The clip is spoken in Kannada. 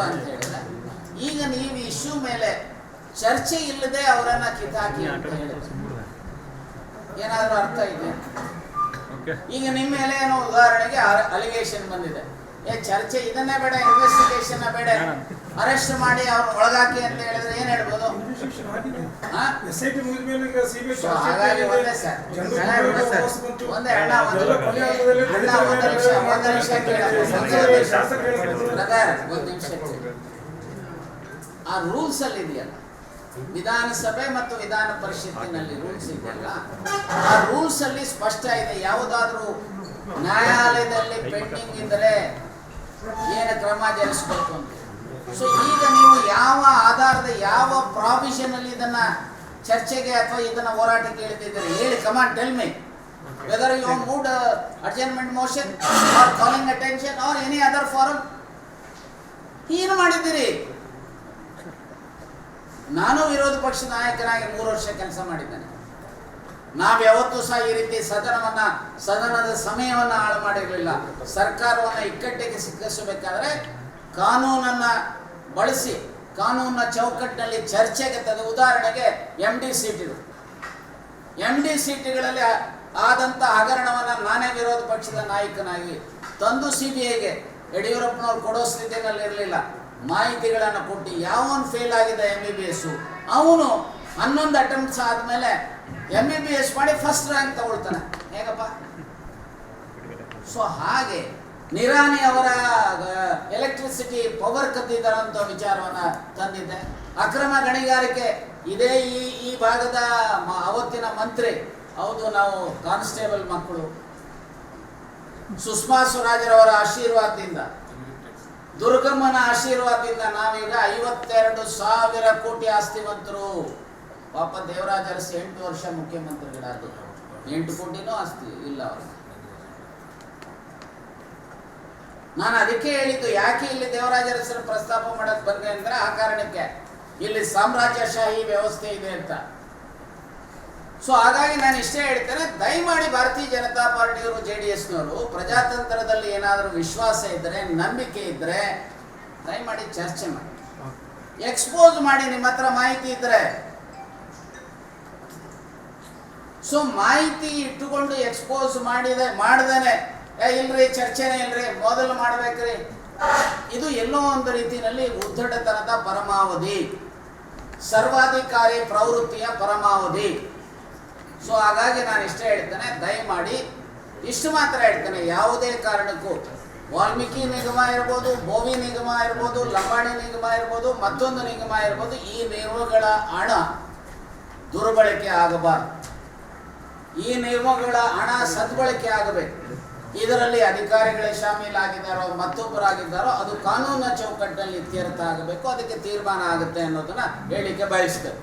ಅಂತ ಹೇಳಿದ್ರೆ ಈಗ ನೀವು ಇಶ್ಯೂ ಮೇಲೆ ಚರ್ಚೆ ಇಲ್ಲದೆ ಅವರನ್ನ ಕಿತ್ತಾಕಿ ಅಂತ ಹೇಳಿದ್ರೆ ಏನಾದರೂ ಅರ್ಥ ಇದೆ? ಈಗ ನಿಮ್ಮ ಮೇಲೆ ಏನೋ ಉದಾಹರಣೆಗೆ ಅಲಿಗೇಷನ್ ಬಂದಿದೆ, ಚರ್ಚೆ ಇದನ್ನೇ ಬೇಡ, ಇನ್ವೆಸ್ಟಿಗೇಷನ್ ಬೇಡ, ಅರೆಸ್ಟ್ ಮಾಡಿ ಅವ್ರು ಒಳಗಾಕಿ ಅಂತ ಹೇಳಿದ್ರೆ ಏನ್ ಹೇಳ್ಬೋದು? ಹಾಗಾಗಿ ಒಂದೇ ಸರ್ ಒಂದೇ ಒಂದು ನಿಮಿಷ ಆ ರೂಲ್ಸ್ ಅಲ್ಲಿ ಇದೆಯಲ್ಲ, ವಿಧಾನಸಭೆ ಮತ್ತು ವಿಧಾನ ಪರಿಷತ್ತಿನಲ್ಲಿ ರೂಲ್ಸ್ ಇದೆಯಲ್ಲ, ಆ ರೂಲ್ಸ್ ಅಲ್ಲಿ ಸ್ಪಷ್ಟ ಇದೆ ಯಾವುದಾದ್ರೂ ನ್ಯಾಯಾಲಯದಲ್ಲಿ ಪೆಂಡಿಂಗ್ ಇದ್ದರೆ ಏನು ಕ್ರಮ ಜರುಗಿಸಬೇಕು ಅಂತ. ಸೊ ಈಗ ನೀವು ಯಾವ ಆಧಾರದ ಯಾವ ಪ್ರಾವಿಷನ್ ಅಲ್ಲಿ ಇದನ್ನ ಚರ್ಚೆಗೆ ಅಥವಾ ಇದನ್ನ ಹೋರಾಟಕ್ಕೆ ಇಳಿದಿದ್ದೀರಿ ಹೇಳಿ? Come on tell me whether you moved adjournment motion or calling attention or any other form. ಏನು ಮಾಡಿದ್ದೀರಿ? ನಾನು ವಿರೋಧ ಪಕ್ಷ ನಾಯಕನಾಗಿ 3 ವರ್ಷ ಕೆಲಸ ಮಾಡಿದ್ದೇನೆ. ನಾವ್ಯಾವತ್ತೂ ಸಹ ಈ ರೀತಿ ಸದನದ ಸಮಯವನ್ನು ಹಾಳು ಮಾಡಿರಲಿಲ್ಲ. ಸರ್ಕಾರವನ್ನು ಇಕ್ಕಟ್ಟಿಗೆ ಸಿಕ್ಕಿಸಬೇಕಾದ್ರೆ ಕಾನೂನನ್ನ ಬಳಸಿ ಕಾನೂನಿನ ಚೌಕಟ್ಟಿನಲ್ಲಿ ಚರ್ಚೆಗೆ ತಂದು, ಉದಾಹರಣೆಗೆ MD ಸೀಟುಗಳು, MD ಸೀಟುಗಳಲ್ಲಿ ಆದಂಥ ಹಗರಣವನ್ನು ನಾನೇ ವಿರೋಧ ಪಕ್ಷದ ನಾಯಕನಾಗಿ ತಂದು CBIಗೆ ಯಡಿಯೂರಪ್ಪನವ್ರು ಕೊಡೋ ಸ್ಥಿತಿನಲ್ಲಿ ಇರಲಿಲ್ಲ. ಮಾಹಿತಿಗಳನ್ನು ಕೊಟ್ಟು ಯಾವನು ಫೇಲ್ ಆಗಿದೆ MBBS ಅವನು 11 ಅಟೆಂಪ್ಟ್ಸ್ ಆದಮೇಲೆ MBBS ಮಾಡಿ ಫಸ್ಟ್ ರ್ಯಾಂಕ್ ತಗೊಳ್ತಾನೆ. ಹೇಗಪ್ಪ? ಸೊ ಹಾಗೆ ನಿರಾಣಿ ಅವರ ಎಲೆಕ್ಟ್ರಿಸಿಟಿ ಪವರ್ ಕದ್ದಿದ್ದಾರಂತ ವಿಚಾರವನ್ನ ತಂದಿದ್ದೆ. ಅಕ್ರಮ ಗಣಿಗಾರಿಕೆ ಇದೇ ಈ ಭಾಗದ ಅವತ್ತಿನ ಮಂತ್ರಿ, ಹೌದು ನಾವು ಕಾನ್ಸ್ಟೇಬಲ್ ಮಕ್ಕಳು, ಸುಷ್ಮಾ ಸ್ವರಾಜ್ರವರ ಆಶೀರ್ವಾದದಿಂದ, ದುರ್ಗಮ್ಮನ ಆಶೀರ್ವಾದದಿಂದ ನಾವೀಗ 52,000 ಕೋಟಿ ಆಸ್ತಿವಂತರು. ಪಾಪ ದೇವರಾಜ ಅರಸು 8 ವರ್ಷ ಮುಖ್ಯಮಂತ್ರಿಗಳಾದ್ರು, 8 ಕೋಟಿನೂ ಆಸ್ತಿ ಇಲ್ಲ ಅವರು. ನಾನು ಅದಕ್ಕೆ ಹೇಳಿದ್ದು, ಯಾಕೆ ಇಲ್ಲಿ ದೇವರಾಜ ಅರಸರ ಪ್ರಸ್ತಾಪ ಮಾಡಕ್ ಬಂದೆ ಅಂದ್ರೆ ಆ ಕಾರಣಕ್ಕೆ, ಇಲ್ಲಿ ಸಾಮ್ರಾಜ್ಯಶಾಹಿ ವ್ಯವಸ್ಥೆ ಇದೆ ಅಂತ. ಸೊ ಹಾಗಾಗಿ ನಾನು ಇಷ್ಟೇ ಹೇಳ್ತೇನೆ, ದಯಮಾಡಿ ಭಾರತೀಯ ಜನತಾ ಪಾರ್ಟಿಯವರು JDSನವರು ಪ್ರಜಾತಂತ್ರದಲ್ಲಿ ಏನಾದರೂ ವಿಶ್ವಾಸ ಇದ್ದರೆ, ನಂಬಿಕೆ ಇದ್ದರೆ ದಯಮಾಡಿ ಚರ್ಚೆ ಮಾಡಿ, ಎಕ್ಸ್ಪೋಸ್ ಮಾಡಿ. ನಿಮ್ಮ ಹತ್ರ ಮಾಹಿತಿ ಇದ್ದರೆ, ಸೊ ಮಾಹಿತಿ ಇಟ್ಟುಕೊಂಡು ಎಕ್ಸ್ಪೋಸ್ ಮಾಡ್ದೇನೆ ಇಲ್ರಿ ಚರ್ಚೆನೇ ಇಲ್ರಿ ಮೊದಲು ಮಾಡ್ಬೇಕ್ರಿ, ಇದು ಎಲ್ಲೋ ಒಂದು ರೀತಿಯಲ್ಲಿ ಉದ್ದಟತನದ ಪರಮಾವಧಿ, ಸರ್ವಾಧಿಕಾರಿ ಪ್ರವೃತ್ತಿಯ ಪರಮಾವಧಿ. ಸೊ ಹಾಗಾಗಿ ನಾನು ಇಷ್ಟೇ ಹೇಳ್ತೇನೆ, ದಯಮಾಡಿ ಇಷ್ಟು ಮಾತ್ರ ಹೇಳ್ತೇನೆ, ಯಾವುದೇ ಕಾರಣಕ್ಕೂ ವಾಲ್ಮೀಕಿ ನಿಗಮ ಇರ್ಬೋದು, ಬೋವಿ ನಿಗಮ ಇರ್ಬೋದು, ಲಂಬಾಣಿ ನಿಗಮ ಇರ್ಬೋದು, ಮತ್ತೊಂದು ನಿಗಮ ಇರ್ಬೋದು, ಈ ನಿಗಮಗಳ ಹಣ ದುರ್ಬಳಕೆ ಆಗಬಾರದು. ಈ ನಿಗಮಗಳ ಹಣ ಸದ್ಬಳಕೆ ಆಗಬೇಕು. ಇದರಲ್ಲಿ ಅಧಿಕಾರಿಗಳೇ ಶಾಮೀಲಾಗಿದ್ದಾರೋ ಮತ್ತೊಬ್ಬರಾಗಿದ್ದಾರೋ ಅದು ಕಾನೂನಿನ ಚೌಕಟ್ಟಿನಲ್ಲಿ ಇತ್ಯರ್ಥ ಆಗಬೇಕು. ಅದಕ್ಕೆ ತೀರ್ಮಾನ ಆಗುತ್ತೆ ಅನ್ನೋದನ್ನ ಹೇಳಿಕೆ ಬಯಸ್ತೇನೆ.